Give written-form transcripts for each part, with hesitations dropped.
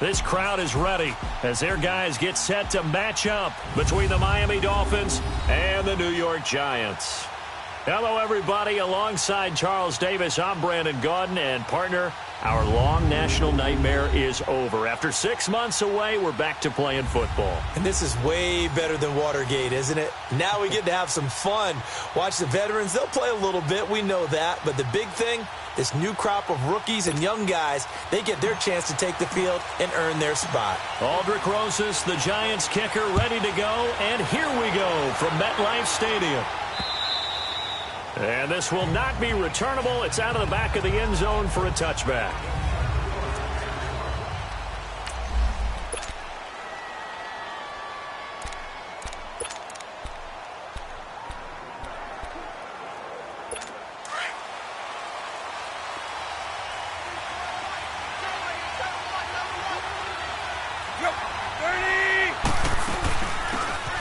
This crowd is ready as their guys get set to match up between the Miami Dolphins and the New York Giants. Hello, everybody. Alongside Charles Davis, I'm Brandon Gaudin, and partner, our long national nightmare is over. After 6 months away, we're back to playing football. And this is way better than Watergate, isn't it? Now we get to have some fun. Watch the veterans. They'll play a little bit. We know that. But the big thing, this new crop of rookies and young guys, they get their chance to take the field and earn their spot. Aldrick Rosas, the Giants kicker, ready to go. And here we go from MetLife Stadium. And this will not be returnable. It's out of the back of the end zone for a touchback.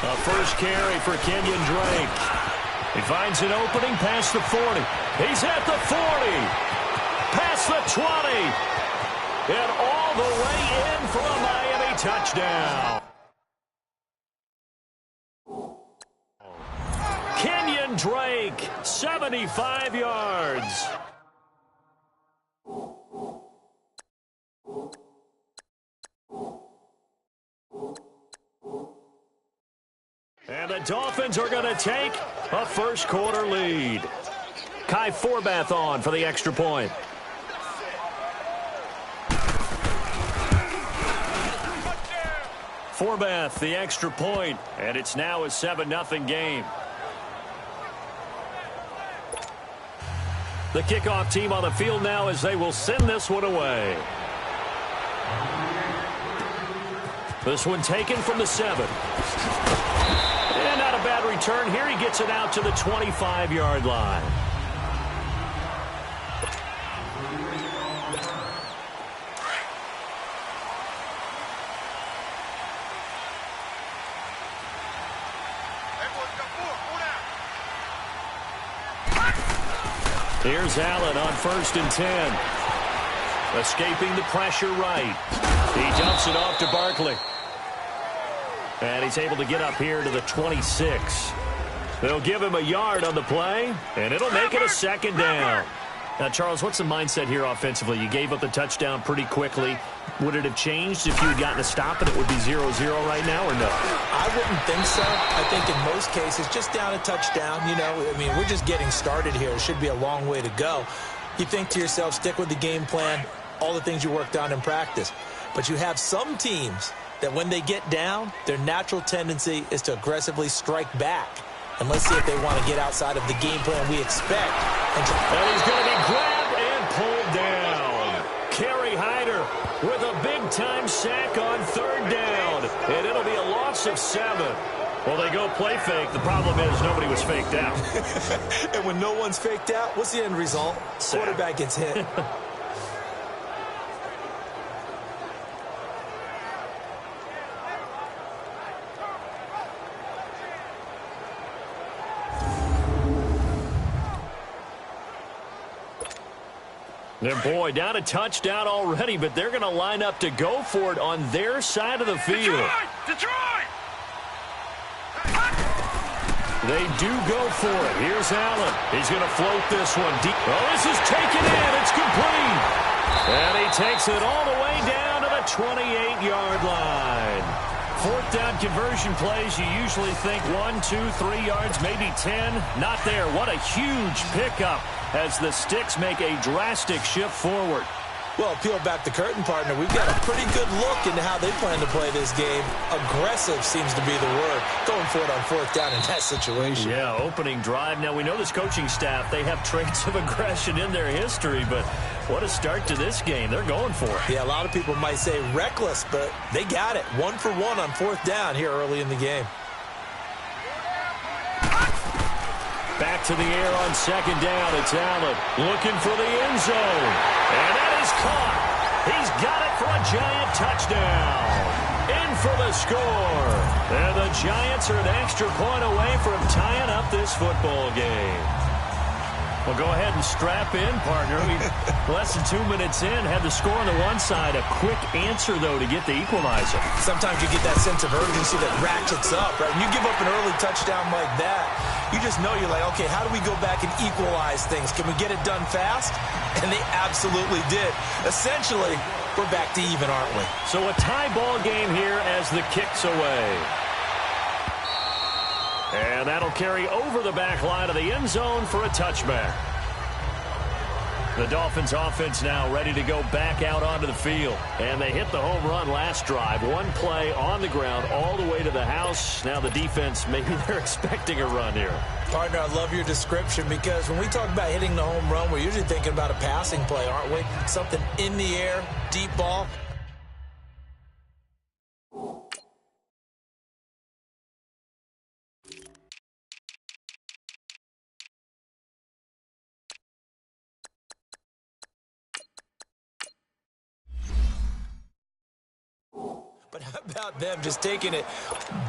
A first carry for Kenyon Drake. He finds an opening past the 40. He's at the 40. Past the 20. And all the way in for a Miami touchdown. Kenyon Drake, 75 yards. And the Dolphins are going to take a first quarter lead. Kai Forbath on for the extra point. Forbath, the extra point, and it's now a 7-0 game. The kickoff team on the field now as they will send this one away. This one taken from the 7. And not a bad return here. He gets it out to the 25-yard line. Here's Allen on 1st and 10. Escaping the pressure right. He dumps it off to Barkley. And he's able to get up here to the 26. They'll give him a yard on the play, and it'll make it a second down. Now, Charles, what's the mindset here offensively? You gave up the touchdown pretty quickly. Would it have changed if you had gotten a stop and it would be 0-0 right now, or no? I wouldn't think so. I think in most cases, just down a touchdown, you know, I mean, we're just getting started here. It should be a long way to go. You think to yourself, stick with the game plan, all the things you worked on in practice. But you have some teams that when they get down, their natural tendency is to aggressively strike back. And let's see if they want to get outside of the game plan we expect. And he's going to be grabbed and pulled down. Kerry Hyder with a big-time sack on 3rd down. And it'll be a loss of 7. Well, they go play fake. The problem is nobody was faked out. And when no one's faked out, what's the end result? Sack. Quarterback gets hit. And boy, down a touchdown already, but they're going to line up to go for it on their side of the field. Detroit! They do go for it. Here's Allen. He's going to float this one deep. Oh, this is taken in. It's complete. And he takes it all the way down to the 28-yard line. 4th down conversion plays, you usually think 1, 2, 3 yards, maybe 10. Not there. What a huge pickup as the Sticks make a drastic shift forward. Well, peel back the curtain, partner. We've got a pretty good look into how they plan to play this game. Aggressive seems to be the word. Going for it on 4th down in that situation. Yeah, opening drive. Now, we know this coaching staff, they have traits of aggression in their history, but what a start to this game. They're going for it. Yeah, a lot of people might say reckless, but they got it. 1 for 1 on 4th down here early in the game. Back to the air on 2nd down. It's Allen looking for the end zone. And that is caught. He's got it for a Giant touchdown. In for the score. And the Giants are an extra point away from tying up this football game. Well, go ahead and strap in, partner. Less than 2 minutes in, had the score on the one side. A quick answer, though, to get the equalizer. Sometimes you get that sense of urgency that ratchets up, right? When you give up an early touchdown like that, you just know you're like, okay, how do we go back and equalize things? Can we get it done fast? And they absolutely did. Essentially, we're back to even, aren't we? So a tie ball game here as the kick's away. And that'll carry over the back line of the end zone for a touchback. The Dolphins offense now ready to go back out onto the field. And they hit the home run last drive. One play on the ground all the way to the house. Now the defense, maybe they're expecting a run here. Partner, I love your description because when we talk about hitting the home run, we're usually thinking about a passing play, aren't we? Something in the air, deep ball. But how about them just taking it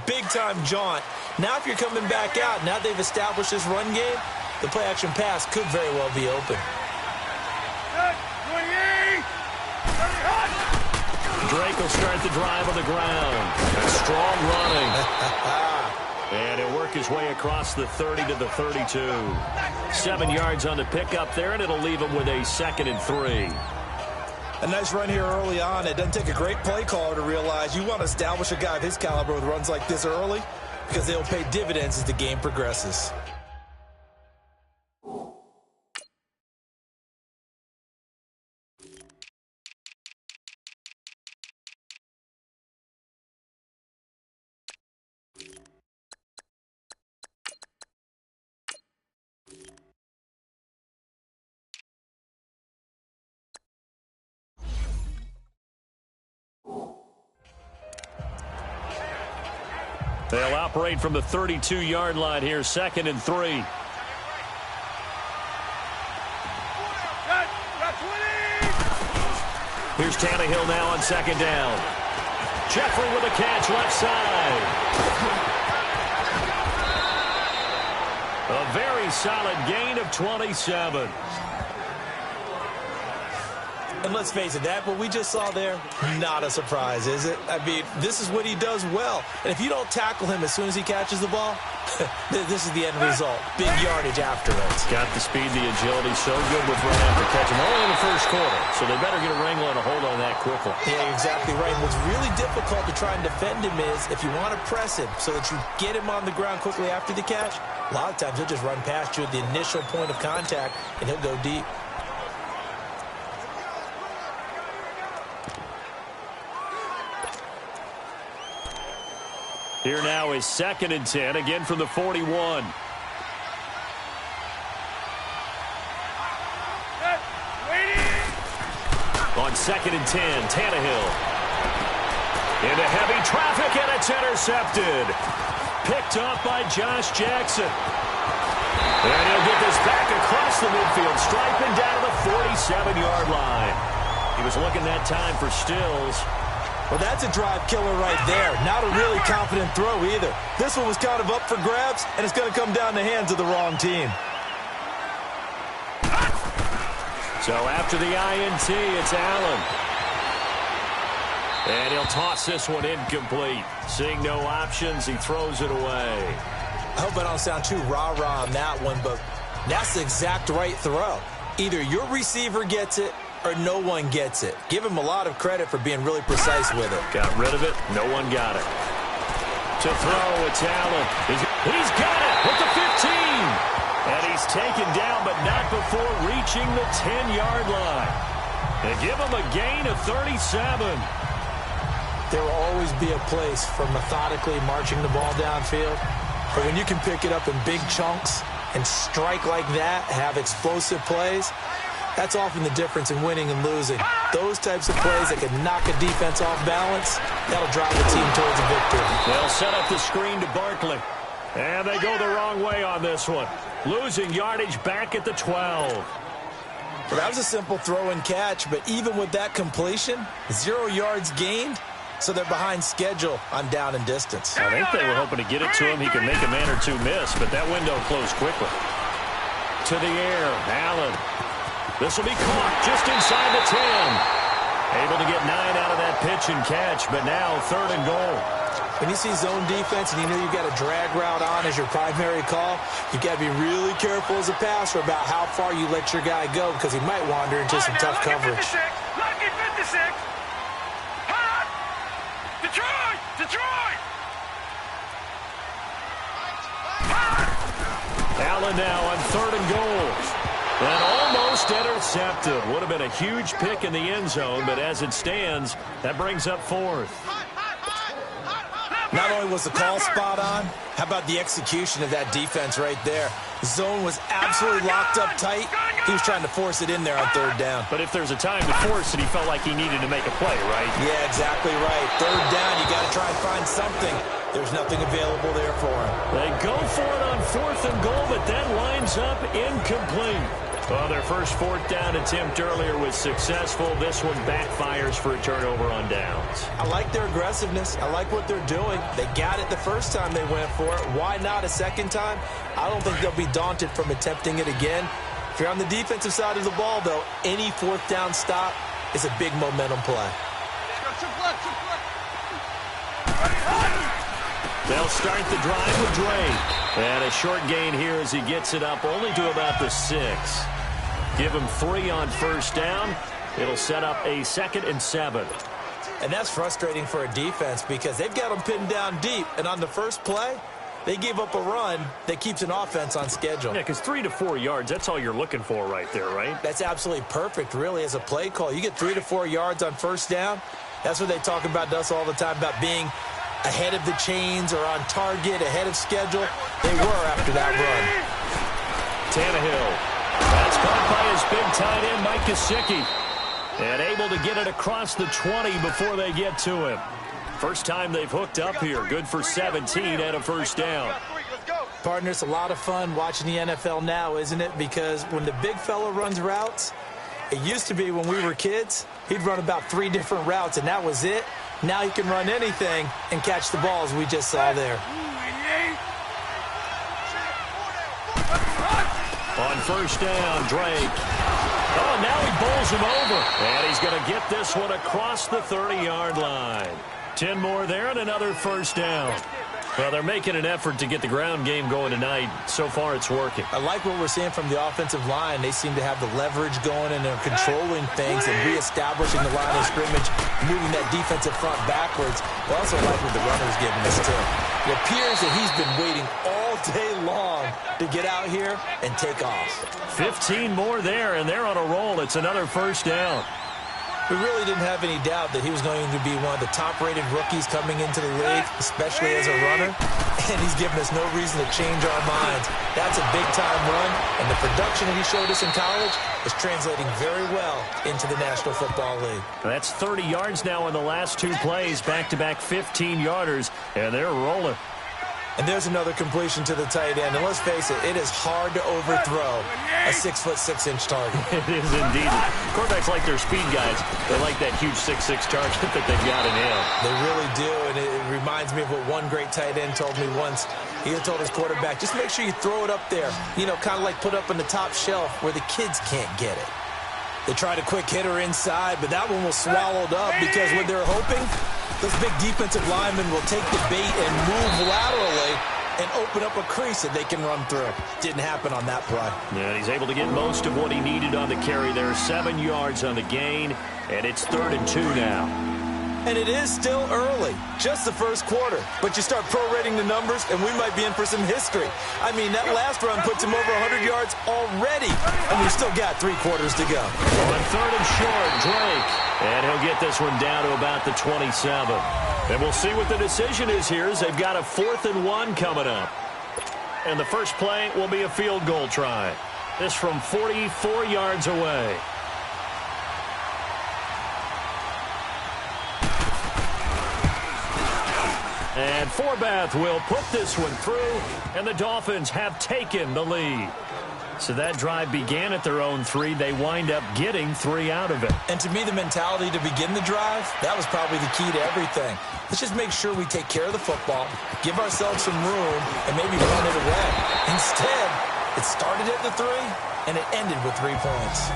big-time jaunt? Now if you're coming back out, now they've established this run game, the play-action pass could very well be open. Drake will start the drive on the ground. A strong running. And he'll work his way across the 30 to the 32. 7 yards on the pickup there, and it'll leave him with a 2nd and 3. A nice run here early on. It doesn't take a great play caller to realize you want to establish a guy of his caliber with runs like this early because they'll pay dividends as the game progresses. They'll operate from the 32-yard line here, 2nd and 3. Here's Tannehill now on 2nd down. Jeffrey with a catch left side. A very solid gain of 27. And let's face it, that what we just saw there, not a surprise, is it? I mean, this is what he does well. And if you don't tackle him as soon as he catches the ball, this is the end result. Big yardage afterwards. Got the speed, the agility, so good with run after catch. And only in the first quarter, so they better get a wrangle and a hold on that quickly. Yeah, you're exactly right. What's really difficult to try and defend him is if you want to press him so that you get him on the ground quickly after the catch, a lot of times he'll just run past you at the initial point of contact, and he'll go deep. Here now is 2nd and 10, again from the 41. On 2nd and 10, Tannehill. Into heavy traffic, and it's intercepted. Picked up by Josh Jackson. And he'll get this back across the midfield, striping down to the 47-yard line. He was looking that time for Stills. Well, that's a drive killer right there. Not a really confident throw either. This one was kind of up for grabs, and it's going to come down the hands of the wrong team. So after the INT, it's Allen. And he'll toss this one incomplete. Seeing no options, he throws it away. I hope I don't sound too rah-rah on that one, but that's the exact right throw. Either your receiver gets it or no one gets it. Give him a lot of credit for being really precise with it. Got rid of it. No one got it. To throw, it's Allen. He's got it with the 15. And he's taken down, but not before reaching the 10-yard line. They give him a gain of 37. There will always be a place for methodically marching the ball downfield. But when you can pick it up in big chunks and strike like that, have explosive plays, that's often the difference in winning and losing. Those types of plays that can knock a defense off balance, that'll drive the team towards a victory. They'll set up the screen to Barkley. And they go the wrong way on this one. Losing yardage back at the 12. Well, that was a simple throw and catch, but even with that completion, 0 yards gained, so they're behind schedule on down and distance. I think they were hoping to get it to him. He could make a man or two miss, but that window closed quickly. to the air. Allen. This will be caught just inside the 10. Able to get 9 out of that pitch and catch, but now 3rd and goal. When you see zone defense and you know you've got a drag route on as your primary call, you've got to be really careful as a passer about how far you let your guy go because he might wander into some tough coverage. Lucky 56. Hot. Detroit. Detroit. Allen now on 3rd and goal. And almost intercepted. Would have been a huge pick in the end zone, but as it stands, that brings up 4th. Not only was the call spot on, how about the execution of that defense right there? The zone was absolutely locked up tight. He was trying to force it in there on 3rd down. But if there's a time to force it, he felt like he needed to make a play, right? Yeah, exactly right. 3rd down, you got to try and find something. There's nothing available there for him. They go for it on 4th and goal, but that winds up incomplete. Well, their first 4th down attempt earlier was successful. This one backfires for a turnover on downs. I like their aggressiveness. I like what they're doing. They got it the first time they went for it. Why not a second time? I don't think they'll be daunted from attempting it again. If you're on the defensive side of the ball, though, any 4th down stop is a big momentum play. They'll start the drive with Drake. And a short gain here as he gets it up only to about the 6. Give him 3 on 1st down. It'll set up a 2nd and 7. And that's frustrating for a defense because they've got them pinned down deep. And on the first play, they gave up a run that keeps an offense on schedule. Yeah, because 3 to 4 yards, that's all you're looking for right there, right? That's absolutely perfect, really, as a play call. You get 3 to 4 yards on 1st down. That's what they talk about to us all the time, about being ahead of the chains or on target, ahead of schedule. They were after that run. Tannehill. That's caught by his big tight end, Mike Gesicki. And able to get it across the 20 before they get to him. First time they've hooked up here. Good for 17 and a 1st down. Partner, it's a lot of fun watching the NFL now, isn't it? Because when the big fella runs routes, it used to be when we were kids, he'd run about 3 different routes, and that was it. Now he can run anything and catch the balls we just saw there. On 1st down, Drake. Oh, now he bowls him over. And he's going to get this one across the 30-yard line. 10 more there and another 1st down. Well, they're making an effort to get the ground game going tonight. So far, it's working. I like what we're seeing from the offensive line. They seem to have the leverage going, and they're controlling things and reestablishing the line of scrimmage, moving that defensive front backwards. I also like what the runner's giving us, too. It appears that he's been waiting all day long to get out here and take off. 15 more there, and they're on a roll. It's another 1st down. We really didn't have any doubt that he was going to be one of the top-rated rookies coming into the league, especially as a runner, and he's given us no reason to change our minds. That's a big-time run, and the production that he showed us in college is translating very well into the National Football League. That's 30 yards now in the last 2 plays, back-to-back 15-yarders, and they're rolling. And there's another completion to the tight end. And let's face it, it is hard to overthrow a 6'6" target. It is indeed. Quarterbacks like their speed guys. They like that huge 6'6" target that they've got in him. They really do, and it reminds me of what one great tight end told me once. He had told his quarterback, just make sure you throw it up there, you know, kind of like put up on the top shelf where the kids can't get it. They tried a quick hitter inside, but that one was swallowed up because what they're hoping, those big defensive linemen will take the bait and move laterally and open up a crease that they can run through. Didn't happen on that play. Yeah, he's able to get most of what he needed on the carry there. 7 yards on the gain, and it's 3rd and 2 now. And it is still early, just the first quarter. But you start prorating the numbers, and we might be in for some history. I mean, that last run puts him over 100 yards already, and we've still got 3 quarters to go. On 3rd and short, Drake. And he'll get this one down to about the 27. And we'll see what the decision is here as they've got a 4th and 1 coming up. And the first play will be a field goal try. This from 44 yards away. And Forbath will put this one through, and the Dolphins have taken the lead. So that drive began at their own 3. They wind up getting 3 out of it. And to me, the mentality to begin the drive, that was probably the key to everything. Let's just make sure we take care of the football, give ourselves some room, and maybe run it away. Instead, It started at the 3, and it ended with 3 points.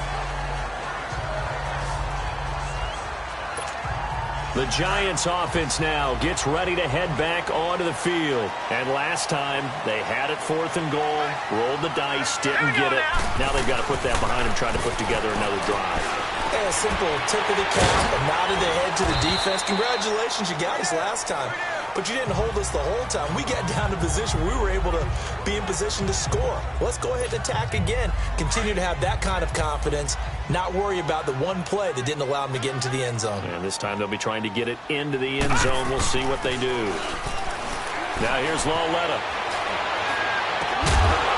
The Giants offense now gets ready to head back onto the field. And last time, they had it 4th and goal, rolled the dice, didn't get it. Now they've got to put that behind them, trying to put together another drive. Hey, a simple tip of the cap, a nod of the head to the defense. Congratulations, you got us last time. But you didn't hold us the whole time. We got down to position. We were able to be in position to score. Let's go ahead and attack again. Continue to have that kind of confidence. Not worry about the one play that didn't allow them to get into the end zone. And this time they'll be trying to get it into the end zone. We'll see what they do. Now here's Lauletta.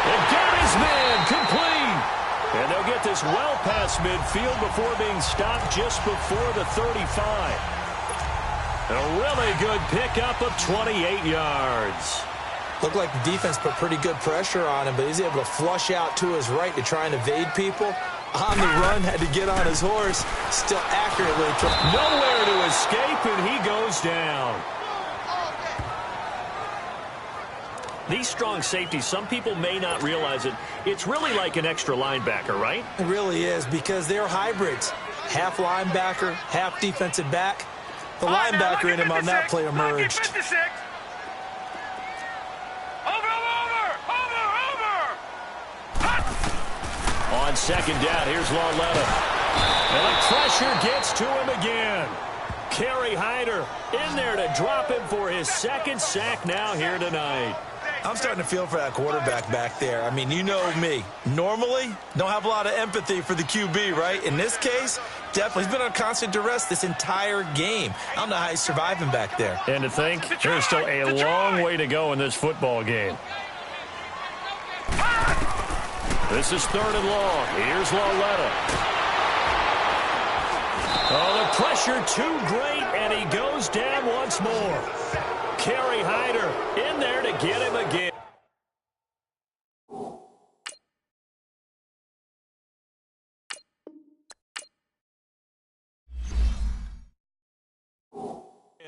And got his man complete. And they'll get this well past midfield before being stopped just before the 35. A really good pickup of 28 yards. Looked like the defense put pretty good pressure on him, but he's able to flush out to his right to try and evade people. On the run, had to get on his horse. Still accurately. Nowhere to escape, and he goes down. These strong safeties, some people may not realize it. It's really like an extra linebacker, right? It really is, because they're hybrids. Half linebacker, half defensive back. The linebacker in him on that play emerged. On second down, here's Lauletta. And the pressure gets to him again. Kerry Hyder in there to drop him for his 2nd sack now here tonight. I'm starting to feel for that quarterback back there. I mean, you know me. Normally, don't have a lot of empathy for the QB, right? In this case, definitely. He's been on constant duress this entire game. I don't know how he's surviving back there. And to think, there's still a long way to go in this football game. This is 3rd and long. Here's Lauletta. Oh, the pressure too great, and he goes down once more. Kerry Hyder in there to get him again.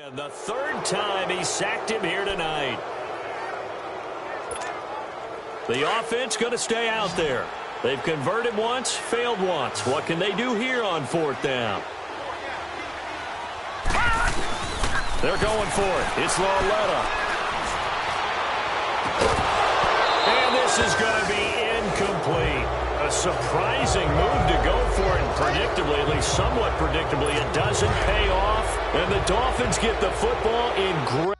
And the 3rd time he sacked him here tonight. The offense going to stay out there. They've converted once, failed once. What can they do here on 4th down? They're going for it. It's Lauletta. And this is going to be incomplete. A surprising move to go for it. And predictably, at least somewhat predictably, it doesn't pay off. And the Dolphins get the football in great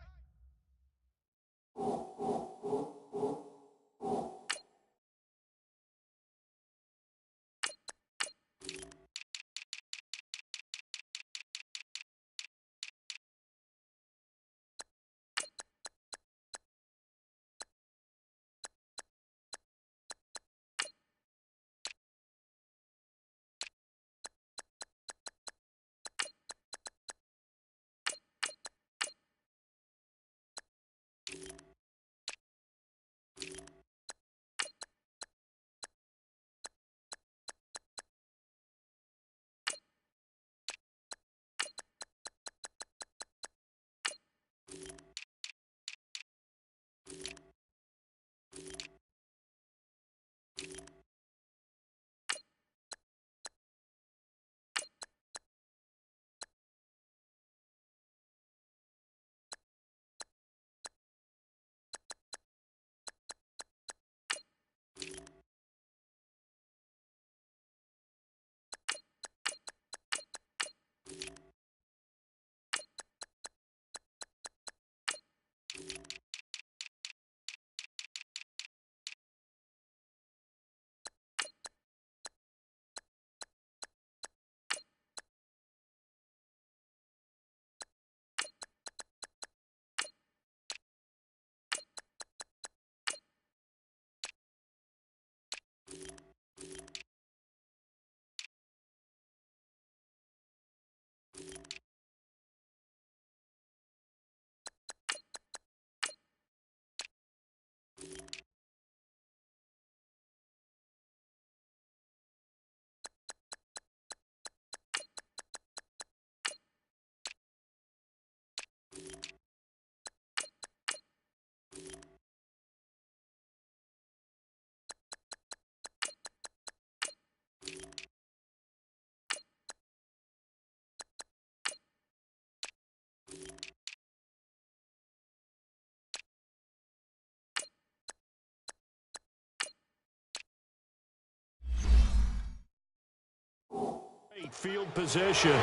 Great field position. All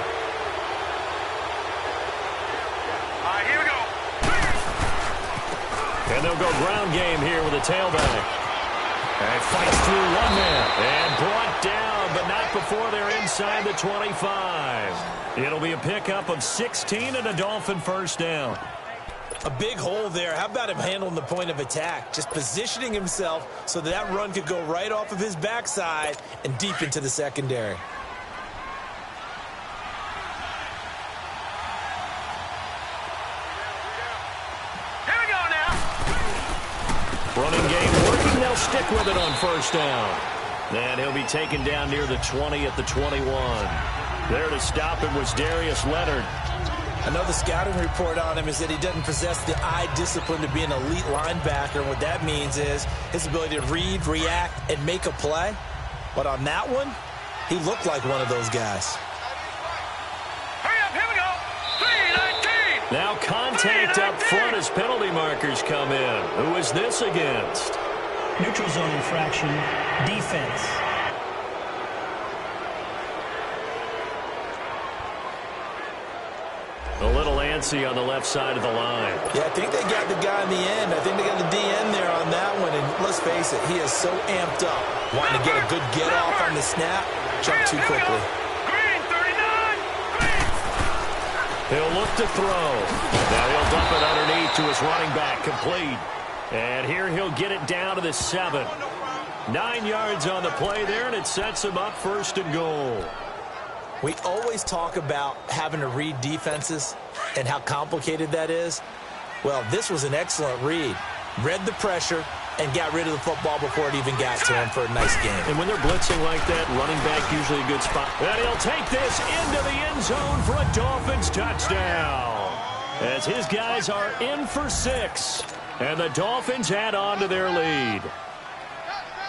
right, here we go. And they'll go ground game here with a tailback. And fights through one man. And brought down, but not before they're inside the 25. It'll be a pickup of 16 and a Dolphin first down. A big hole there. How about him handling the point of attack? Just positioning himself so that run could go right off of his backside and deep into the secondary. Here we go now. Running game working. They'll stick with it on first down. And he'll be taken down near the 20 at the 21. There to stop him was Darius Leonard. Another scouting report on him is that he doesn't possess the eye discipline to be an elite linebacker. And what that means is his ability to read, react, and make a play. But on that one, he looked like one of those guys. Hurry up, here we go. 3-19. Now contact up front as penalty markers come in. Who is this against? Neutral zone infraction, defense. A little antsy on the left side of the line. Yeah, I think they got the guy in the end. I think they got the DN there on that one. And let's face it, he is so amped up, wanting to get a good get-off on the snap, jump too quickly. Green, 39. Green. He'll look to throw. Now he'll dump it underneath to his running back, complete. And here he'll get it down to the 7. 9 yards on the play there, and it sets him up first and goal. We always talk about having to read defenses and how complicated that is. Well, this was an excellent read. Read the pressure and got rid of the football before it even got to him for a nice game. And when they're blitzing like that, running back usually a good spot. And he'll take this into the end zone for a Dolphins touchdown. As his guys are in for 6. And the Dolphins add on to their lead.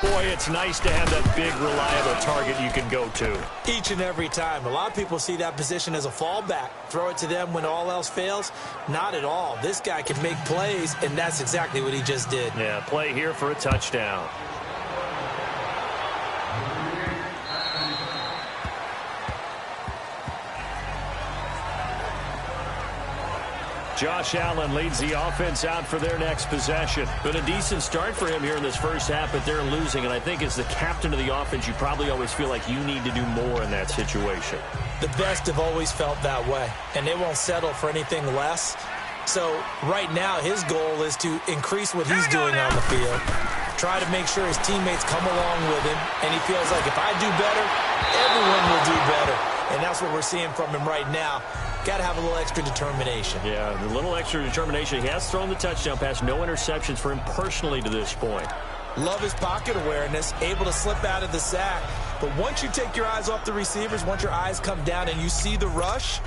Boy, it's nice to have that big, reliable target you can go to. Each and every time. A lot of people see that position as a fallback. Throw it to them when all else fails. Not at all. This guy can make plays, and that's exactly what he just did. Yeah, play here for a touchdown. Josh Allen leads the offense out for their next possession. Been a decent start for him here in this first half, but they're losing. And I think as the captain of the offense, you probably always feel like you need to do more in that situation. The best have always felt that way, and they won't settle for anything less. So right now, his goal is to increase what he's doing on the field, try to make sure his teammates come along with him, and he feels like if I do better, everyone will do better. And that's what we're seeing from him right now. Got to have a little extra determination. Yeah, a little extra determination. He has thrown the touchdown pass. No interceptions for him personally to this point. Love his pocket awareness, able to slip out of the sack. But once you take your eyes off the receivers, once your eyes come down and you see the rush,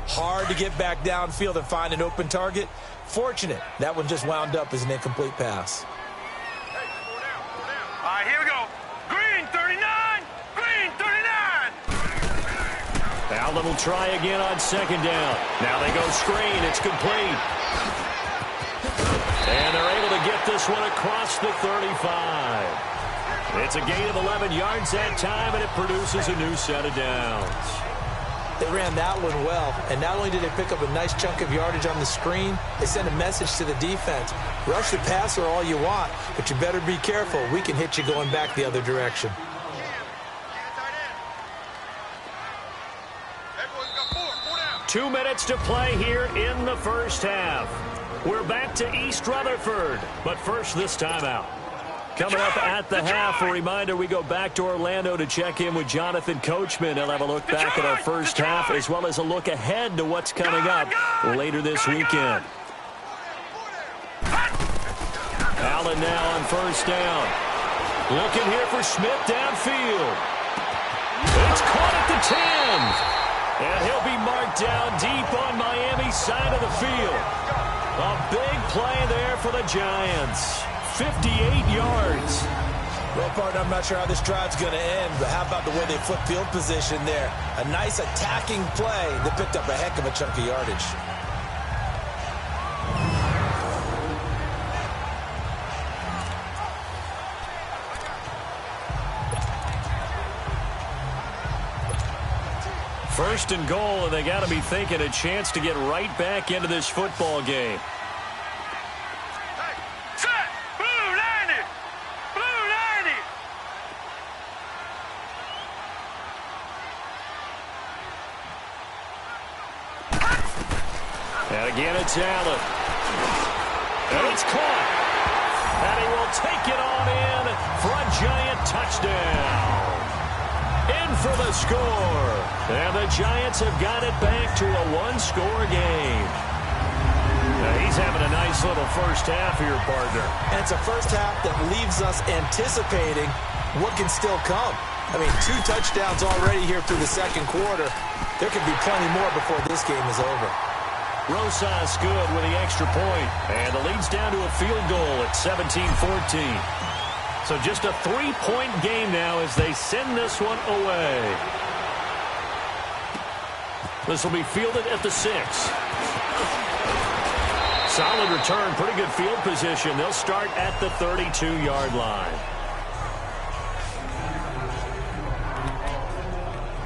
hard to get back downfield and find an open target. Fortunate, that one just wound up as an incomplete pass. All right, here we go. Green, 39. Green, 39. Allen will try again on second down. Now they go screen. It's complete. And they're able to get this one across the 35. It's a gain of 11 yards that time, and it produces a new set of downs. They ran that one well, and not only did they pick up a nice chunk of yardage on the screen, they sent a message to the defense. Rush the passer all you want, but you better be careful. We can hit you going back the other direction. 2 minutes to play here in the first half. We're back to East Rutherford, but first this timeout. Coming up at the half, a reminder, we go back to Orlando to check in with Jonathan Coachman. He'll have a look back at our first half as well as a look ahead to what's coming up later this weekend. Allen now on first down. Looking here for Smith downfield. It's caught at the 10. And he'll be marked down deep on Miami's side of the field. A big play there for the Giants. 58 yards. Well, partner, I'm not sure how this drive's going to end, but how about the way they flip field position there? A nice attacking play that picked up a heck of a chunk of yardage. 1st and goal, and they got to be thinking a chance to get right back into this football game. Set. Blue 90. Blue 90. And again, it's Allen. And it's caught. And he will take it on in for a giant touchdown. In for the score. And the Giants have got it back to a one-score game. Now he's having a nice little first half here, partner. And it's a first half that leaves us anticipating what can still come. I mean, 2 touchdowns already here through the second quarter. There could be plenty more before this game is over. Rosas good with the extra point. And the lead's down to a field goal at 17-14. So just a 3-point game now as they send this one away. This will be fielded at the 6. Solid return, pretty good field position. They'll start at the 32-yard line.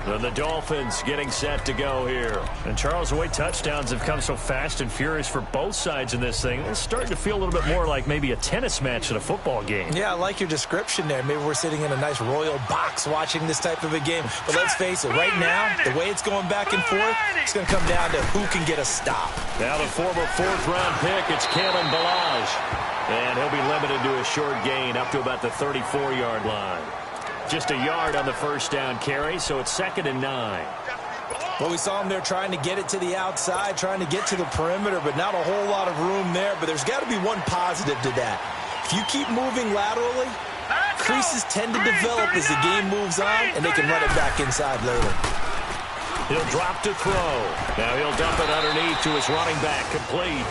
And the Dolphins getting set to go here. And Charles, the way touchdowns have come so fast and furious for both sides in this thing, it's starting to feel a little bit more like maybe a tennis match than a football game. Yeah, I like your description there. Maybe we're sitting in a nice royal box watching this type of a game. But let's face it, right now, the way it's going back and forth, it's going to come down to who can get a stop. Now the former 4th-round pick, it's Kalen Ballage. And he'll be limited to a short gain up to about the 34-yard line. Just a yard on the first down carry, so it's 2nd and 9. Well, we saw him there trying to get it to the outside, trying to get to the perimeter, but not a whole lot of room there. But there's got to be one positive to that. If you keep moving laterally, creases tend to develop as the game moves on, and they can run it back inside later. He'll drop to throw. Now he'll dump it underneath to his running back, complete.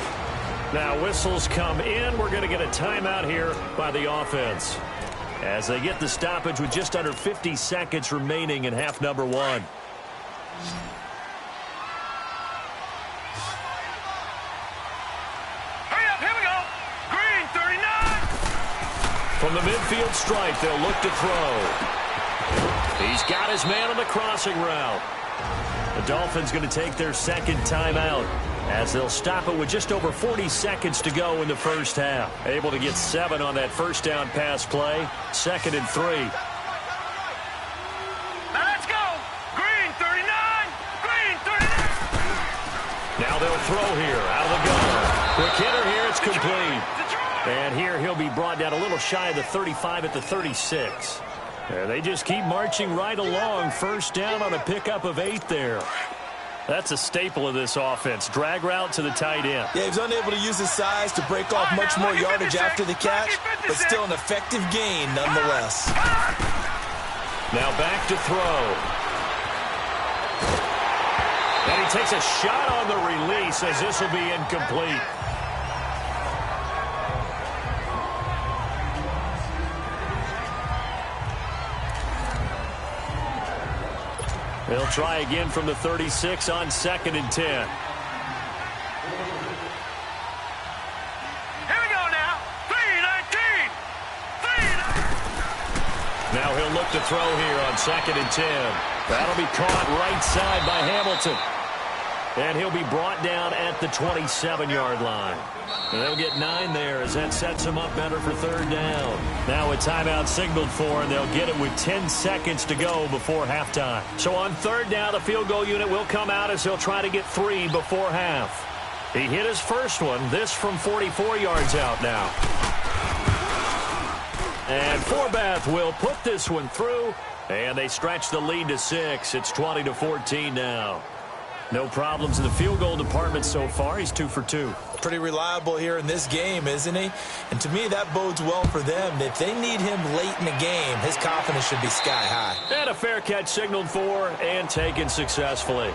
Now whistles come in. We're going to get a timeout here by the offense, as they get the stoppage with just under 50 seconds remaining in half number 1. Hurry up, here we go. Green 39. From the midfield stripe, they'll look to throw. He's got his man on the crossing route. The Dolphins going to take their second timeout, as they'll stop it with just over 40 seconds to go in the first half. Able to get 7 on that first down pass play. 2nd and 3. Now let's go. Green 39. Green 39. Now they'll throw here out of the gun. Quick hitter here, it's complete. And here he'll be brought down a little shy of the 35 at the 36. And they just keep marching right along. First down on a pickup of 8 there. That's a staple of this offense. Drag route to the tight end. Yeah, he was unable to use his size to break off much more yardage after the catch, but still an effective gain nonetheless. Now back to throw. And he takes a shot on the release, as this will be incomplete. They'll try again from the 36 on 2nd and 10. Here we go now. 3-19. Now he'll look to throw here on 2nd and 10. That'll be caught right side by Hamilton. And he'll be brought down at the 27-yard line. And they'll get 9 there, as that sets him up better for 3rd down. Now a timeout signaled for, and they'll get it with 10 seconds to go before halftime. So on 3rd down, the field goal unit will come out as he'll try to get 3 before half. He hit his first one, this from 44 yards out now. And Forbath will put this one through, and they stretch the lead to 6. It's 20-14 now. No problems in the field goal department so far. He's 2 for 2. Pretty reliable here in this game, isn't he? And to me, that bodes well for them. If they need him late in the game, his confidence should be sky high. And a fair catch signaled for and taken successfully.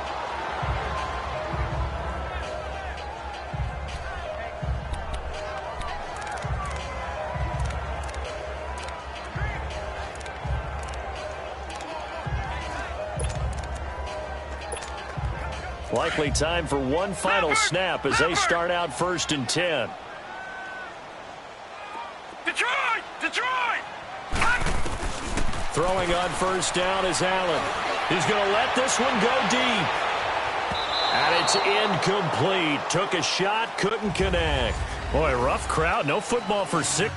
Likely time for one final snap as they start out 1st and 10. Detroit! Detroit! Throwing on 1st down is Allen. He's going to let this one go deep. And it's incomplete. Took a shot, couldn't connect. Boy, rough crowd. No football for 6.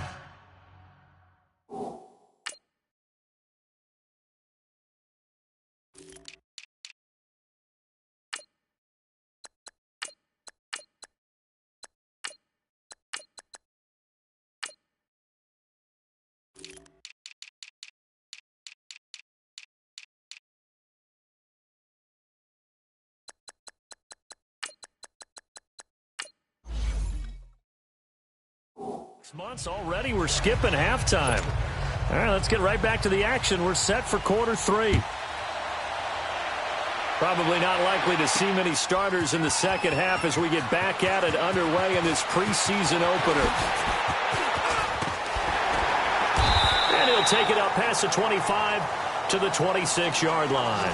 Months already, we're skipping halftime. All right, let's get right back to the action. We're set for quarter 3. Probably not likely to see many starters in the second half as we get back at it underway in this preseason opener. And he'll take it up past the 25 to the 26-yard line.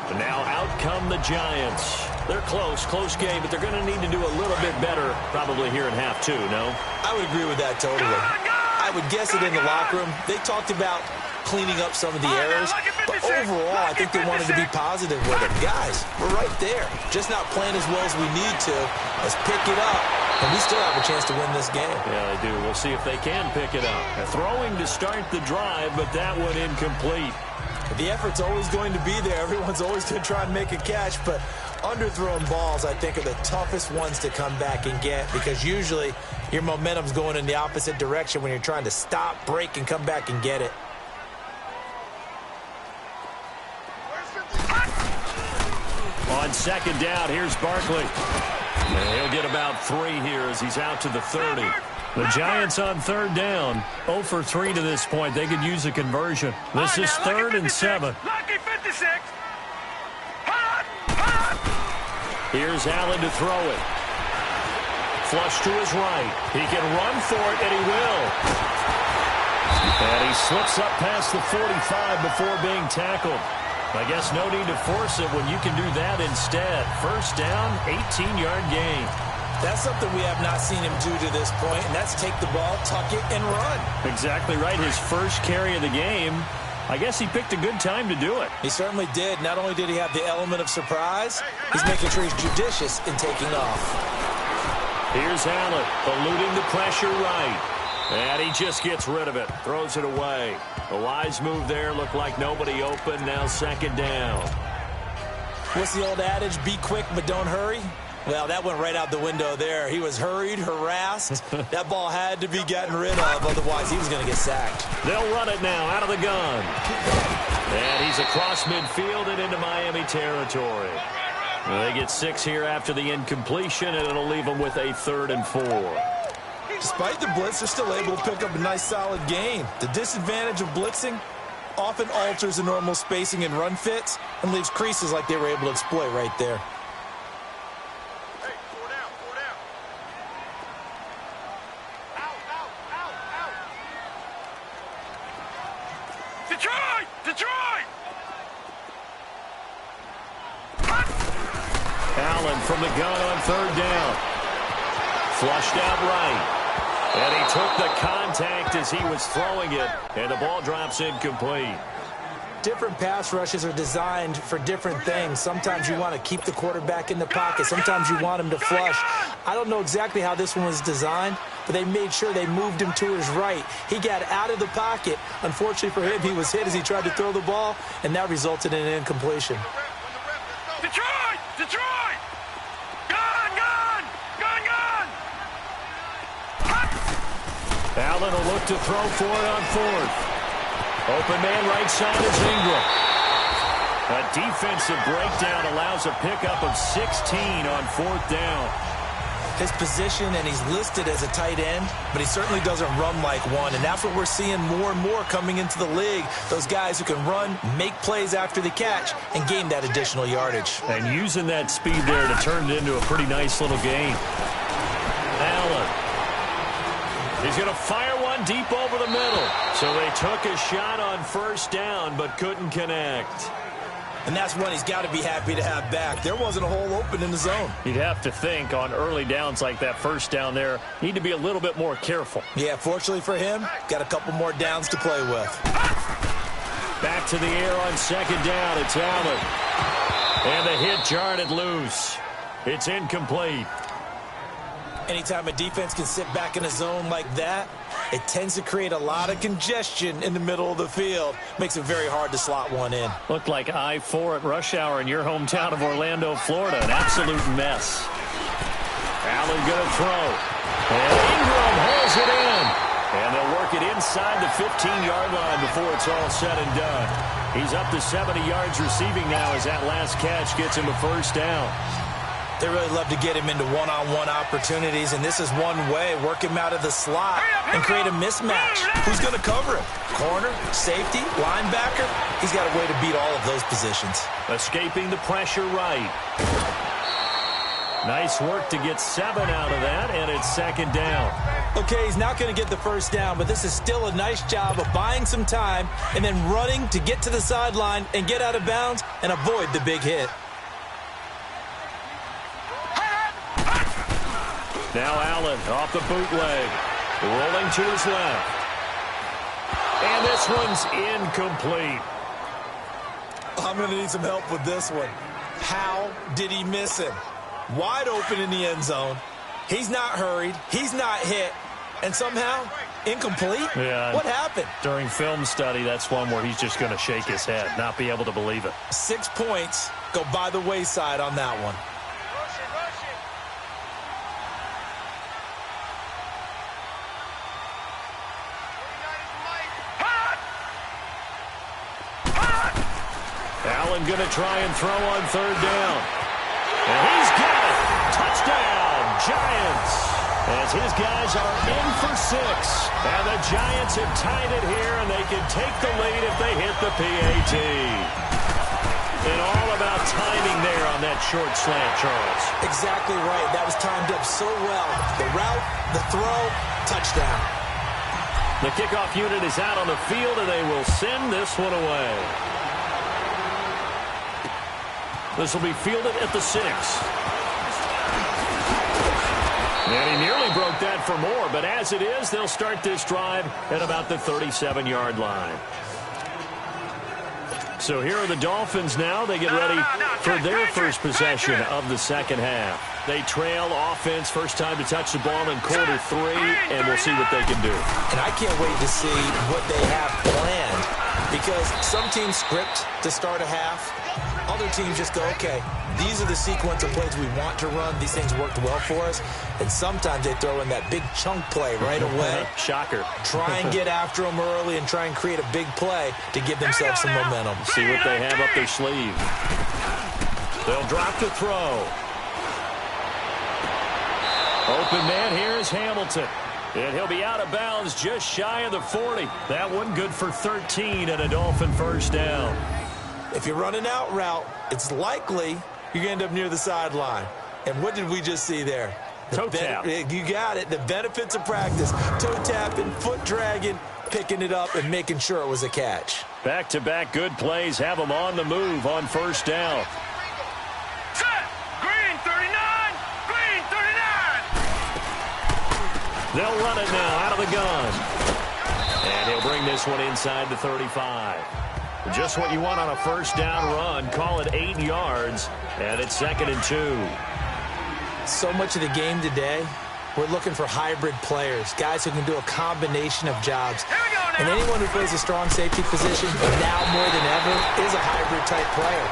And now out come the Giants. They're close game, but they're going to need to do a little bit better probably here in half 2, no? I would agree with that totally. I would guess it in the locker room. They talked about cleaning up some of the errors, but overall, I think they wanted to be positive with it. Guys, we're right there. Just not playing as well as we need to. Let's pick it up, and we still have a chance to win this game. Yeah, they do. We'll see if they can pick it up. Throwing to start the drive, but that one incomplete. The effort's always going to be there. Everyone's always going to try and make a catch, but underthrown balls, I think, are the toughest ones to come back and get because usually your momentum's going in the opposite direction when you're trying to stop, break, and come back and get it. On second down, here's Barkley. And he'll get about 3 here as he's out to the 30. The Giants on third down, 0 for 3 to this point. They could use a conversion. This is 3rd and 7. Here's Allen to throw it. Flush to his right. He can run for it, and he will. And he slips up past the 45 before being tackled. I guess no need to force it when you can do that instead. First down, 18-yard gain. That's something we have not seen him do to this point, and that's take the ball, tuck it, and run. Exactly right. His first carry of the game. I guess he picked a good time to do it. He certainly did. Not only did he have the element of surprise, he's making sure he's judicious in taking off. Here's Allen, eluding the pressure right. And he just gets rid of it, throws it away. A wise move there, looked like nobody open, now second down. What's the old adage, be quick but don't hurry? Well, that went right out the window there. He was hurried, harassed. That ball had to be gotten rid of, otherwise he was going to get sacked. They'll run it now out of the gun. And he's across midfield and into Miami territory. They get 6 here after the incompletion, and it'll leave them with a 3rd and 4. Despite the blitz, they're still able to pick up a nice, solid gain. The disadvantage of blitzing often alters the normal spacing and run fits and leaves creases like they were able to exploit right there. Hey, 4 down, 4 down. Out. Detroit! Detroit! Allen from the gun on 3rd down. Flushed out right. And he took the contact as he was throwing it, and the ball drops incomplete. Different pass rushes are designed for different things. Sometimes you want to keep the quarterback in the pocket. Sometimes you want him to flush. I don't know exactly how this one was designed, but they made sure they moved him to his right. He got out of the pocket. Unfortunately for him, he was hit as he tried to throw the ball, and that resulted in an incompletion. Detroit! Detroit! Allen will look to throw for it on 4th. Open man right side is Ingram. A defensive breakdown allows a pickup of 16 on 4th down. His position, and he's listed as a tight end, but he certainly doesn't run like one, and that's what we're seeing more and more coming into the league. Those guys who can run, make plays after the catch, and gain that additional yardage. And using that speed there to turn it into a pretty nice little gain. Allen. He's going to fire one deep over the middle. So they took a shot on 1st down, but couldn't connect. And that's one he's got to be happy to have back. There wasn't a hole open in the zone. You'd have to think on early downs like that first down there, need to be a little bit more careful. Yeah, fortunately for him, got a couple more downs to play with. Back to the air on second down. It's Allen. And the hit jarred it loose. It's incomplete. Anytime a defense can sit back in a zone like that, it tends to create a lot of congestion in the middle of the field. Makes it very hard to slot one in. Looked like I-4 at rush hour in your hometown of Orlando, Florida. An absolute mess. Allen going to throw. And Ingram holds it in. And they'll work it inside the 15-yard line before it's all said and done. He's up to 70 yards receiving now as that last catch gets him a first down. They really love to get him into one-on-one opportunities, and this is one way. Work him out of the slot and create a mismatch. Who's going to cover him? Corner, safety, linebacker? He's got a way to beat all of those positions. Escaping the pressure right. Nice work to get 7 out of that, and it's second down. Okay, he's not going to get the first down, but this is still a nice job of buying some time and then running to get to the sideline and get out of bounds and avoid the big hit. Now Allen off the bootleg. Rolling to his left. And this one's incomplete. I'm going to need some help with this one. How did he miss him? Wide open in the end zone. He's not hurried. He's not hit. And somehow, incomplete? Yeah. What happened? During film study, that's one where he's just going to shake his head, not be able to believe it. 6 points go by the wayside on that one. Allen going to try and throw on third down. And he's got it. Touchdown, Giants. As his guys are in for 6. And the Giants have tied it here, and they can take the lead if they hit the PAT. And all about timing there on that short slant, Charles. Exactly right. That was timed up so well. The route, the throw, touchdown. The kickoff unit is out on the field, and they will send this one away. This will be fielded at the 6. And he nearly broke that for more, but as it is, they'll start this drive at about the 37-yard line. So here are the Dolphins now. They get ready for their first possession of the second half. They trail offense, first time to touch the ball in quarter 3, and we'll see what they can do. And I can't wait to see what they have planned, because some teams script to start a half. Other teams just go, okay, these are the sequence of plays we want to run. These things worked well for us. And sometimes they throw in that big chunk play right away. Shocker. Try and get after them early and try and create a big play to give themselves some momentum. See what they have up their sleeve. They'll drop the throw. Open man here is Hamilton. And he'll be out of bounds just shy of the 40. That one good for 13 and a Dolphin first down. If you run an out route, it's likely you're going to end up near the sideline. And what did we just see there? Toe tap. You got it. The benefits of practice. Toe tapping, foot dragging, picking it up, and making sure it was a catch. Back-to-back good plays have them on the move on first down. Set. Green 39. Green 39. They'll run it now out of the gun. And he'll bring this one inside the 35. Just what you want on a first down run. Call it 8 yards, and it's 2nd and 2. So much of the game today, we're looking for hybrid players, guys who can do a combination of jobs. And anyone who plays a strong safety position, now more than ever, is a hybrid-type player.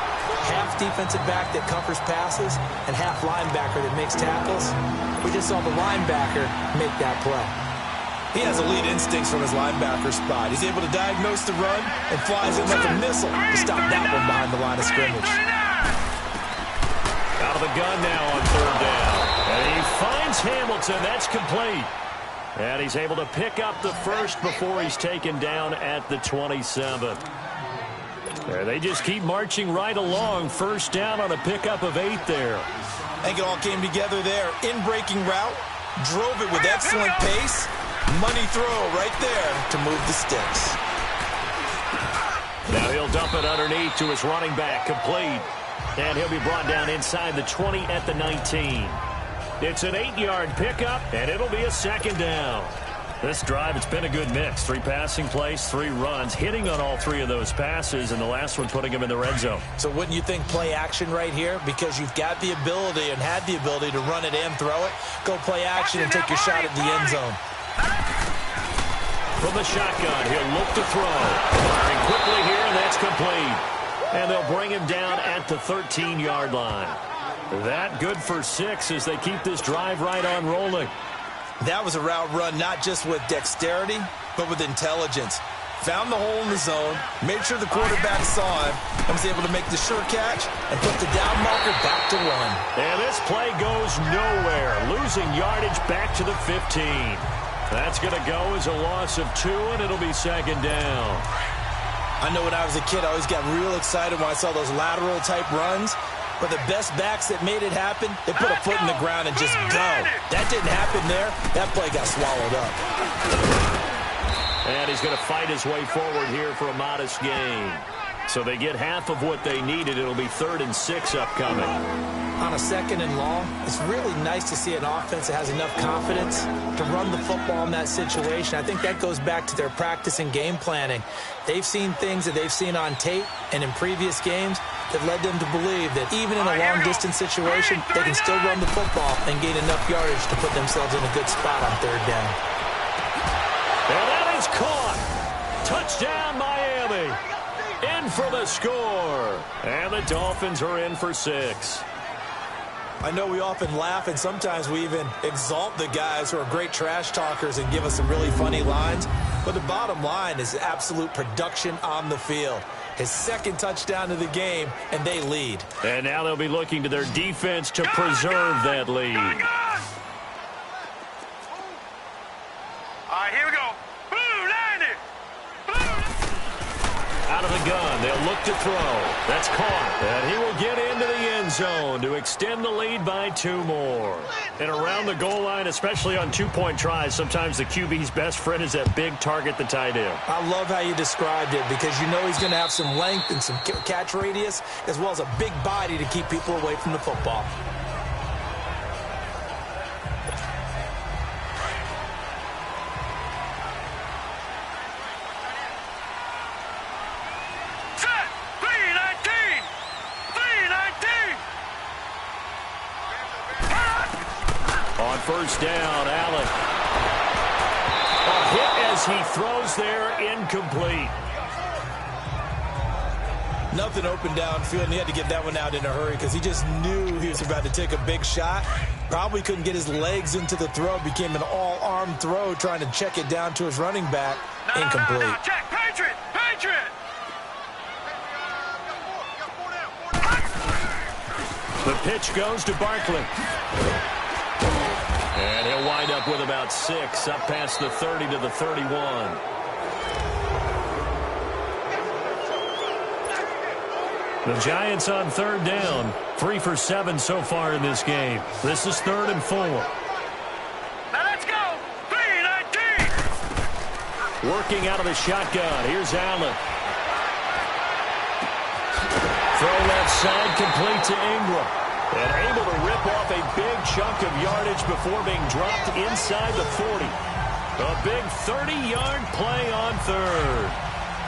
Half defensive back that covers passes and half linebacker that makes tackles. We just saw the linebacker make that play. He has elite instincts from his linebacker spot. He's able to diagnose the run and flies in like a missile to stop that one behind the line of scrimmage. Out of the gun now on third down. And he finds Hamilton. That's complete. And he's able to pick up the first before he's taken down at the 27. There, they just keep marching right along. First down on a pickup of 8 there. I think it all came together there. In-breaking route, drove it with excellent pace. Money throw right there to move the sticks. Now he'll dump it underneath to his running back, complete. And he'll be brought down inside the 20 at the 19. It's an 8-yard pickup, and it'll be a second down. This drive, it's been a good mix. 3 passing plays, 3 runs, hitting on all 3 of those passes, and the last one putting him in the red zone. So wouldn't you think play action right here? Because you've got the ability and had the ability to run it and throw it. Go play action and take your shot at the end zone. From the shotgun, he'll look to throw. Firing quickly here, and that's complete. And they'll bring him down at the 13-yard line. That good for 6 as they keep this drive right on rolling. That was a route run not just with dexterity, but with intelligence. Found the hole in the zone, made sure the quarterback saw him, and was able to make the sure catch and put the down marker back to 1. And this play goes nowhere, losing yardage back to the 15. That's going to go as a loss of 2, and it'll be second down. I know when I was a kid, I always got real excited when I saw those lateral-type runs. But the best backs that made it happen, they put a foot in the ground and just go. That didn't happen there. That play got swallowed up. And he's going to fight his way forward here for a modest gain. So they get half of what they needed. It'll be 3rd and 6 upcoming. On a 2nd and long, it's really nice to see an offense that has enough confidence to run the football in that situation. I think that goes back to their practice and game planning. They've seen things that they've seen on tape and in previous games that led them to believe that even in a long-distance situation, they can still run the football and gain enough yardage to put themselves in a good spot on 3rd down. And that is caught. Touchdown, Miami. In for the score. And the Dolphins are in for 6. I know we often laugh, and sometimes we even exalt the guys who are great trash talkers and give us some really funny lines. But the bottom line is absolute production on the field. His 2nd touchdown of the game, and they lead. And now they'll be looking to their defense to preserve that lead. All right, here we go. Blue 90. Out of the gun, they'll look to throw. That's caught. And he will get into the end zone to extend the lead by 2 more. And around the goal line, especially on 2-point tries, sometimes the QB's best friend is that big target, the tight end. I love how you described it because you know he's going to have some length and some catch radius as well as a big body to keep people away from the football. On first down, Allen. A hit as he throws there, incomplete. Nothing open downfield, and he had to get that one out in a hurry because he just knew he was about to take a big shot. Probably couldn't get his legs into the throw. Became an all-arm throw trying to check it down to his running back. Incomplete. No. Check. Patriot. The pitch goes to Barkley. And he'll wind up with about 6, up past the 30 to the 31. The Giants on 3rd down, 3 for 7 so far in this game. This is 3rd and 4. Now let's go. 3-19. Working out of the shotgun. Here's Allen. Throw left side, complete to Ingram. And able to rip off a big chunk of yardage before being dropped inside the 40. A big 30-yard play on 3rd.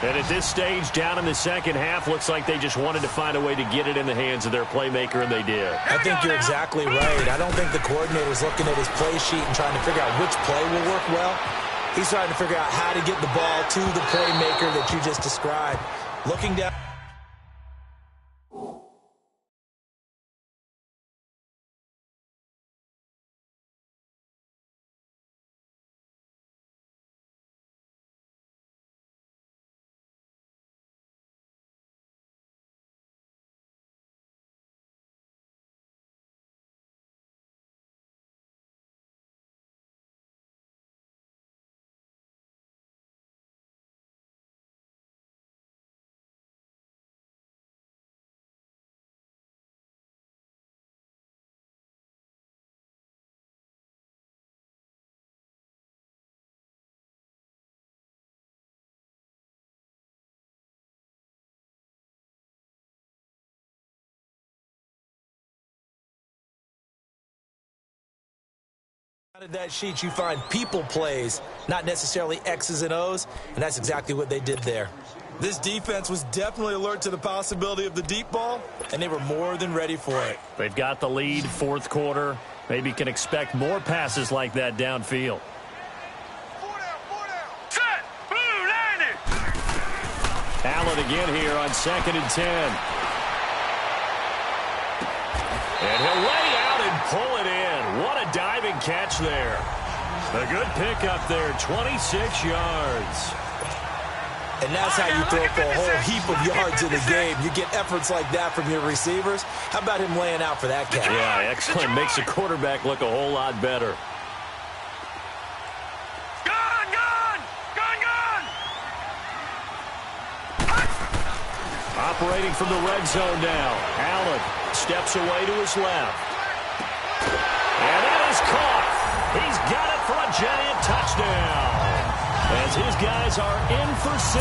And at this stage, down in the second half, looks like they just wanted to find a way to get it in the hands of their playmaker, and they did. I think you're exactly right. I don't think the coordinator's looking at his play sheet and trying to figure out which play will work well. He's trying to figure out how to get the ball to the playmaker that you just described. Looking down. That sheet, you find people plays, not necessarily X's and O's, and that's exactly what they did there. This defense was definitely alert to the possibility of the deep ball, and they were more than ready for it. They've got the lead, fourth quarter. Maybe can expect more passes like that downfield. Set. Blue 90. Allen again here on 2nd and 10. And he'll lay out and pull it in. What a diving catch there. A good pickup there, 26 yards. And that's how you throw for a whole heap of yards in a game. You get efforts like that from your receivers. How about him laying out for that catch? Yeah, excellent. Makes the quarterback look a whole lot better. Operating from the red zone now. Allen steps away to his left. And that is caught. He's got it for a giant touchdown. As his guys are in for 6.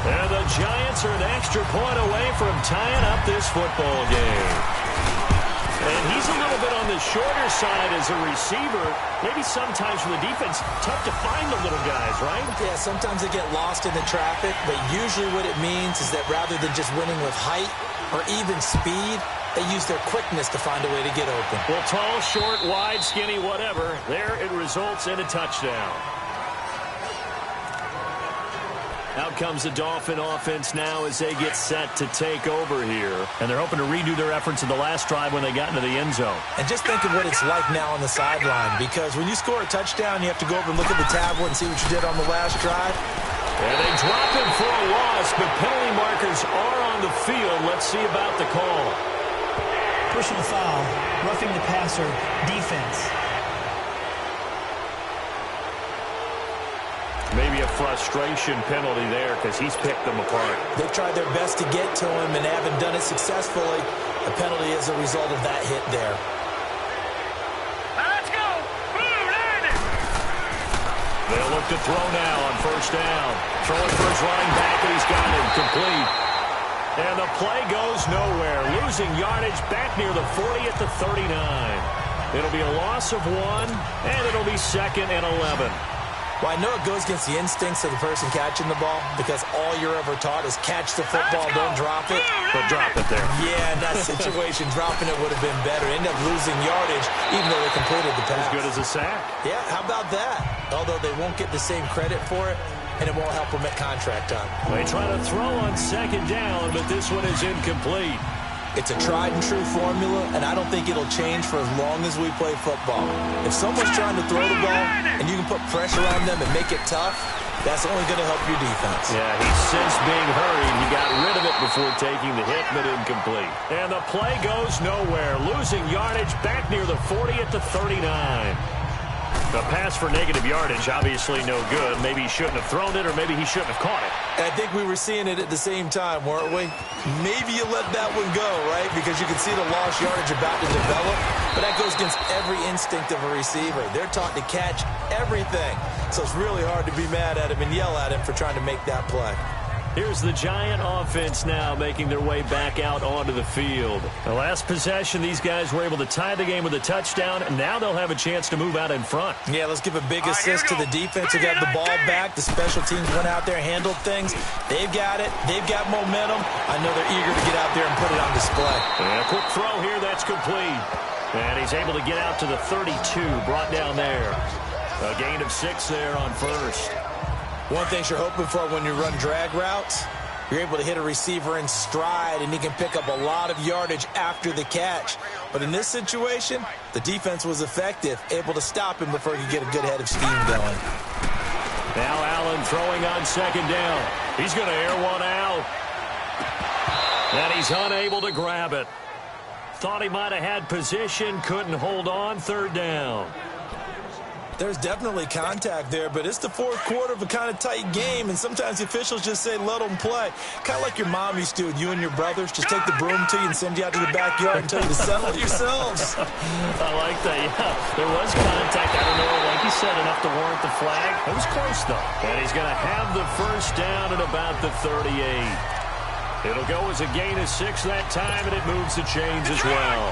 And the Giants are an extra point away from tying up this football game. And he's a little bit on the shorter side as a receiver. Maybe sometimes for the defense, tough to find the little guys, right? Yeah, sometimes they get lost in the traffic, but usually what it means is that rather than just winning with height or even speed, they use their quickness to find a way to get open. Well, tall, short, wide, skinny, whatever, there it results in a touchdown. Out comes the Dolphin offense now as they get set to take over here. And they're hoping to redo their efforts in the last drive when they got into the end zone. And just think of what it's like now on the sideline, because when you score a touchdown, you have to go over and look at the tablet and see what you did on the last drive. And they drop him for a loss, but penalty markers are on the field. Let's see about the call. Personal foul, roughing the passer, defense. Maybe a frustration penalty there because he's picked them apart. They've tried their best to get to him and haven't done it successfully. A penalty is a result of that hit there. Let's go. Blue 90. They'll look to throw now on first down. Throwing for his running back, and he's got it complete. And the play goes nowhere. Losing yardage back near the 40 at the 39. It'll be a loss of 1, and it'll be 2nd and 11. Well, I know it goes against the instincts of the person catching the ball because all you're ever taught is catch the football, don't drop it. But drop it there. Yeah, in that situation, dropping it would have been better. End up losing yardage even though they completed the pass. As good as a sack. Yeah, how about that? Although they won't get the same credit for it, and it won't help them at contract time. They try to throw on 2nd down, but this one is incomplete. It's a tried-and-true formula, and I don't think it'll change for as long as we play football. If someone's trying to throw the ball and you can put pressure on them and make it tough, that's only going to help your defense. Yeah, he sensed being hurried. He got rid of it before taking the hit, but incomplete. And the play goes nowhere. Losing yardage back near the 40 at the 39. The pass for negative yardage, obviously no good. Maybe he shouldn't have thrown it, or maybe he shouldn't have caught it. I think we were seeing it at the same time, weren't we? Maybe you let that one go, right? Because you can see the lost yardage about to develop. But that goes against every instinct of a receiver. They're taught to catch everything. So it's really hard to be mad at him and yell at him for trying to make that play. Here's the Giant offense now making their way back out onto the field. The last possession, these guys were able to tie the game with a touchdown, and now they'll have a chance to move out in front. Yeah, let's give a big assist to the defense who got the ball back. The special teams went out there, handled things. They've got it. They've got momentum. I know they're eager to get out there and put it on display. And a quick throw here, that's complete. And he's able to get out to the 32, brought down there. A gain of 6 there on first. One thing you're hoping for when you run drag routes, you're able to hit a receiver in stride, and he can pick up a lot of yardage after the catch. But in this situation, the defense was effective, able to stop him before he could get a good head of steam going. Now Allen throwing on 2nd down. He's going to air one out. And he's unable to grab it. Thought he might have had position, couldn't hold on, 3rd down. There's definitely contact there, but it's the fourth quarter of a kind of tight game, and sometimes the officials just say, let them play. Kind of like your mom used to with you and your brothers. Just take the broom to you and send you out to the backyard and tell you to settle it yourselves. I like that, yeah. There was contact. I don't know, like you said, enough to warrant the flag. It was close, though. And he's going to have the first down at about the 38. It'll go as a gain of 6 that time, and it moves the chains as well.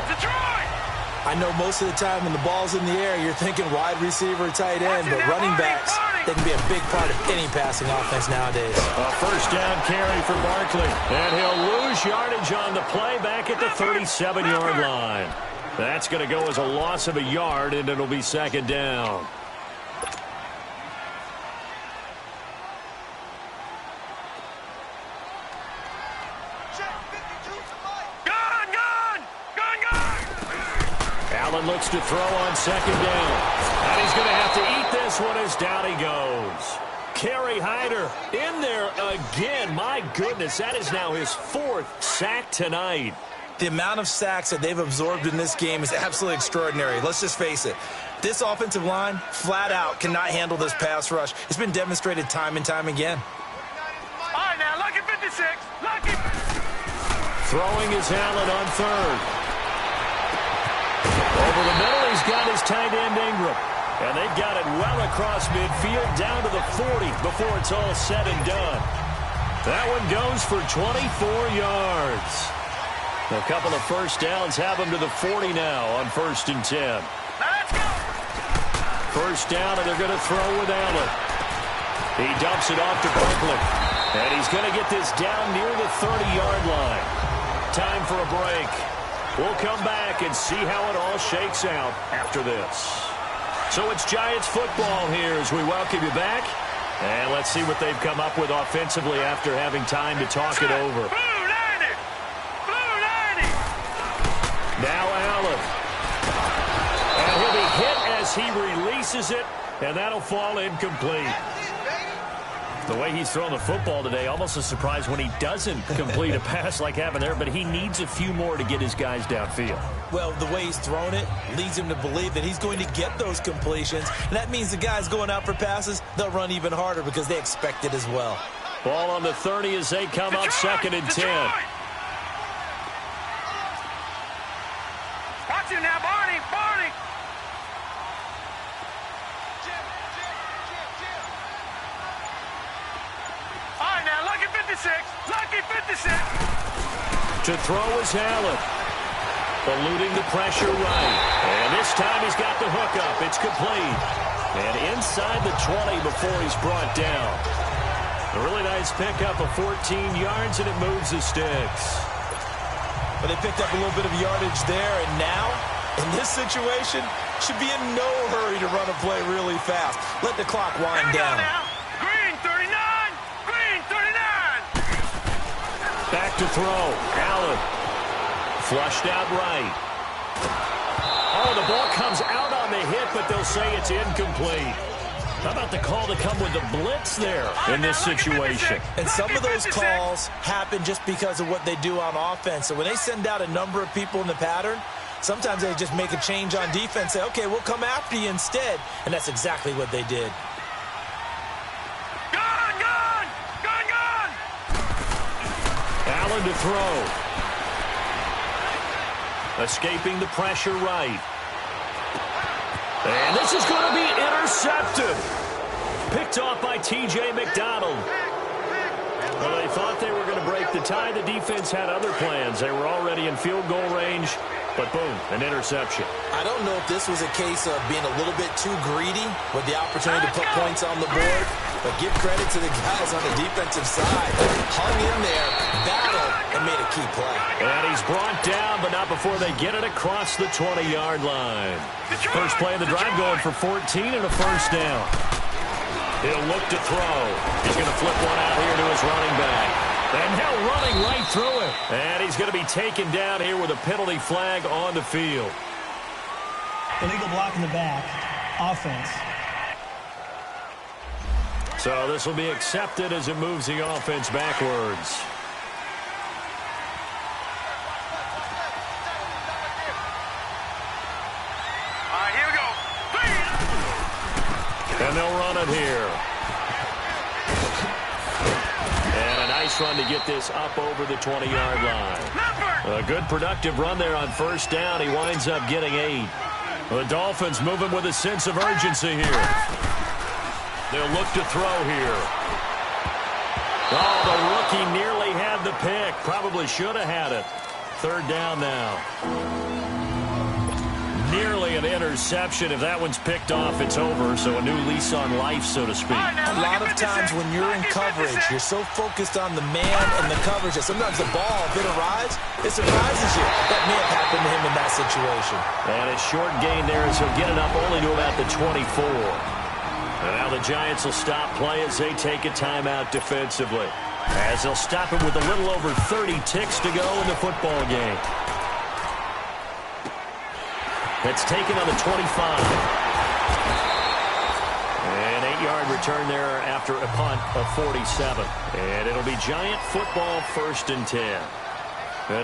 I know most of the time when the ball's in the air, you're thinking wide receiver, tight end, but running backs, they can be a big part of any passing offense nowadays. A first down carry for Barkley. And he'll lose yardage on the play back at the 37-yard line. That's going to go as a loss of a yard, and it'll be second down. Allen looks to throw on second down. And he's going to have to eat this one as down he goes. Kerry Hyder in there again. My goodness, that is now his 4th sack tonight. The amount of sacks that they've absorbed in this game is absolutely extraordinary. Let's just face it. This offensive line, flat out, cannot handle this pass rush. It's been demonstrated time and time again. All right, now, lucky 56. Lucky. Throwing is Allen on third. Over the middle, he's got his tight end Ingram. And they've got it well across midfield down to the 40 before it's all said and done. That one goes for 24 yards. A couple of first downs have him to the 40 now on 1st and 10. Now let's go. First down, and they're going to throw with Allen. He dumps it off to Barkley. And he's going to get this down near the 30-yard line. Time for a break. We'll come back and see how it all shakes out after this. So it's Giants football here as we welcome you back. And let's see what they've come up with offensively after having time to talk it over. Blue 90. Blue 90. Now Allen. And he'll be hit as he releases it, and that'll fall incomplete. The way he's thrown the football today, almost a surprise when he doesn't complete a pass like happened there, but he needs a few more to get his guys downfield. Well, the way he's thrown it leads him to believe that he's going to get those completions, and that means the guys going out for passes, they'll run even harder because they expect it as well. Ball on the 30 as they come up 2nd and 10. Watch him now, Barney. Barney. All right, now, lucky 56. Lucky 56. To throw is Allen. Eluding the pressure right. And this time he's got the hook up. It's complete. And inside the 20 before he's brought down. A really nice pickup of 14 yards, and it moves the sticks. But they picked up a little bit of yardage there, and now, in this situation, should be in no hurry to run a play really fast. Let the clock wind down. Now. Green 39. Green 39. Back to throw. Allen. Flushed out right. Oh, the ball comes out on the hit, but they'll say it's incomplete. How about the call to come with the blitz there in this situation? And some of those calls happen just because of what they do on offense. So when they send out a number of people in the pattern, sometimes they just make a change on defense, say, okay, we'll come after you instead. And that's exactly what they did. Gone, gone, gone, gone. Allen to throw. Escaping the pressure right. And this is going to be intercepted. Picked off by T.J. McDonald. Well, they thought they were going to break the tie. The defense had other plans. They were already in field goal range. But boom, an interception. I don't know if this was a case of being a little bit too greedy with the opportunity to put points on the board. But give credit to the guys on the defensive side. Hung in there, battled, and made a key play. And he's brought down, but not before they get it across the 20-yard line. First play of the drive going for 14 and a first down. He'll look to throw. He's going to flip one out here to his running back. And now running right through it. And he's going to be taken down here with a penalty flag on the field. Illegal block in the back. Offense. So this will be accepted as it moves the offense backwards. All right, here we go. And they'll run it here. And a nice run to get this up over the 20-yard line. A good productive run there on first down. He winds up getting 8. The Dolphins moving with a sense of urgency here. They'll look to throw here. Oh, the rookie nearly had the pick. Probably should have had it. Third down now. an interception. If that one's picked off, it's over. So a new lease on life, so to speak. A lot of times when you're in coverage, you're so focused on the man and the coverage that sometimes the ball, if it arrives, it surprises you. That may have happened to him in that situation. And a short gain there as he'll get it up only to about the 24. And now the Giants will stop play as they take a timeout defensively, as they'll stop him with a little over 30 ticks to go in the football game. That's taken on the 25. An 8-yard return there after a punt of 47. And it'll be Giant football 1st and 10.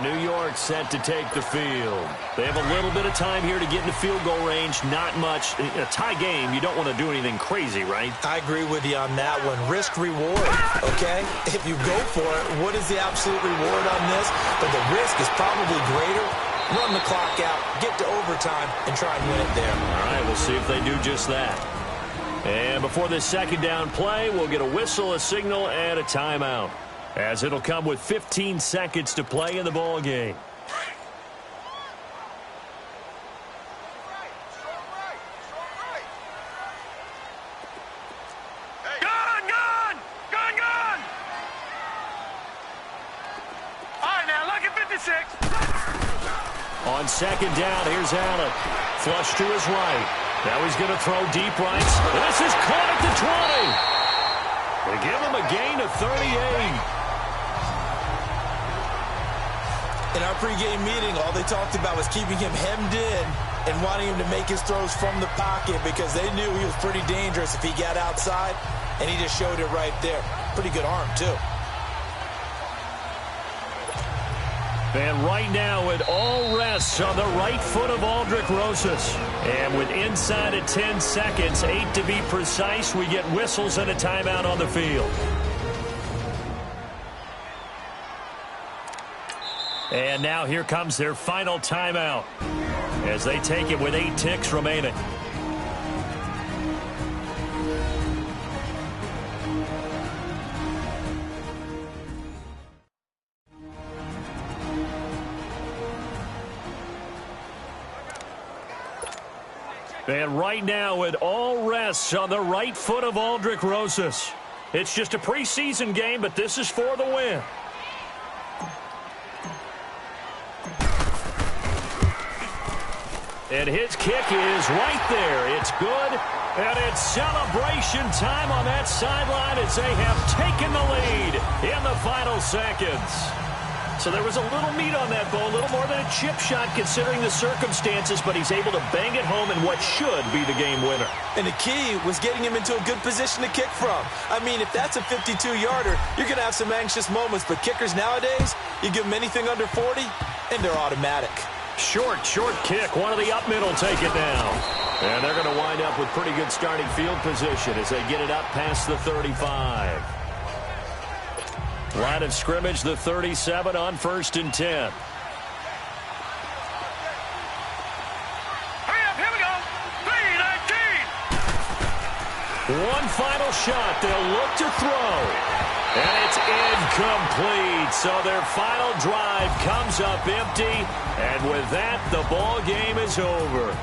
New York set to take the field. They have a little bit of time here to get into field goal range. Not much. In a tie game, you don't want to do anything crazy, right? I agree with you on that one. Risk reward, okay? If you go for it, what is the absolute reward on this? But the risk is probably greater. Run the clock out, get to overtime, and try and win it there. All right, we'll see if they do just that. And before this second down play, we'll get a whistle, a signal, and a timeout, as it'll come with 15 seconds to play in the ball game. Gone! All right, now look at 56. On second down, here's Allen. Flush to his right. Now he's going to throw deep right. This is caught at the 20. They give him a gain of 38. In our pregame meeting, all they talked about was keeping him hemmed in and wanting him to make his throws from the pocket because they knew he was pretty dangerous if he got outside, and he just showed it right there. Pretty good arm, too. And right now it all rests on the right foot of Aldrick Rosas. And with inside of 10 seconds, 8 to be precise, we get whistles and a timeout on the field. And now here comes their final timeout as they take it with 8 ticks remaining. And right now it all rests on the right foot of Aldrick Rosas. It's just a preseason game, but this is for the win. And his kick is right there. It's good. And it's celebration time on that sideline as they have taken the lead in the final seconds. So there was a little meat on that ball, a little more than a chip shot considering the circumstances, but he's able to bang it home in what should be the game winner. And the key was getting him into a good position to kick from. I mean, if that's a 52-yarder, you're going to have some anxious moments, but kickers nowadays, you give them anything under 40, and they're automatic. Short kick. One of the up middle take it down. And they're going to wind up with pretty good starting field position as they get it up past the 35. Line of scrimmage, the 37 on 1st and 10. Hurry up, here we go. 3-19. One final shot. They'll look to throw. And it's incomplete. So their final drive comes up empty. And with that, the ball game is over.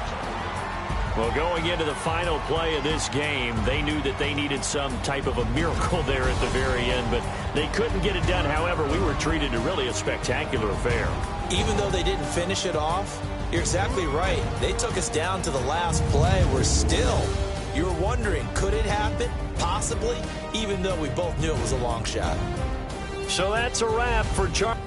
Well, going into the final play of this game, they knew that they needed some type of a miracle there at the very end, but they couldn't get it done. However, we were treated to really a spectacular affair. Even though they didn't finish it off, you're exactly right. They took us down to the last play. We're still, you're wondering, could it happen? Possibly, even though we both knew it was a long shot. So that's a wrap for Charlie.